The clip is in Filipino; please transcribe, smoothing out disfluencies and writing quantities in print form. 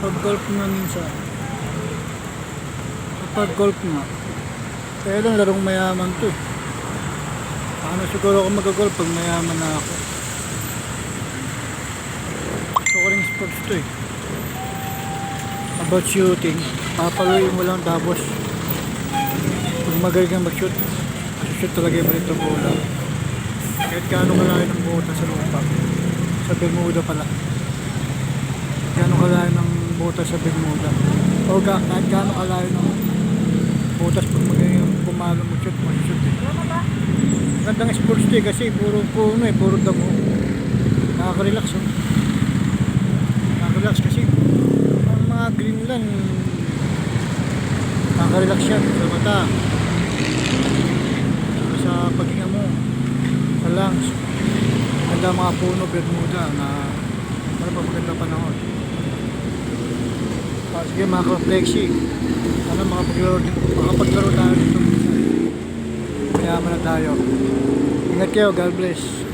Pag-golf nga minsan. Pag-golf nga. Kaya lang larong mayaman to eh. Paano siguro ako mag-golf pag mayaman na ako? Gusto ko rin sports to eh. About shooting, papaluin mo lang tapos pag magaling kang mag-shoot, shoot talaga yung balito bola. Kahit gaano kalayo ng bota sa lupa, sa Bermuda pala. Gaano kalayo ng bota sa Bermuda. O kahit gaano kalayo ng botas pag magaling yung pumalo mag-shoot, mag-shoot eh. Gandang sports day kasi puro damo. Nakaka-relax oh. Nakaka-relax kasi ang mga greenland nakaka-relax yan sa mata, sa paghinga mo, sa lungs. Ganda mga puno Bermuda na para pa maganda panahon. Sige mga ka-flexi, sana makapaglaro tayo dito. Mayaman na tayo. Ingat kayo, God bless.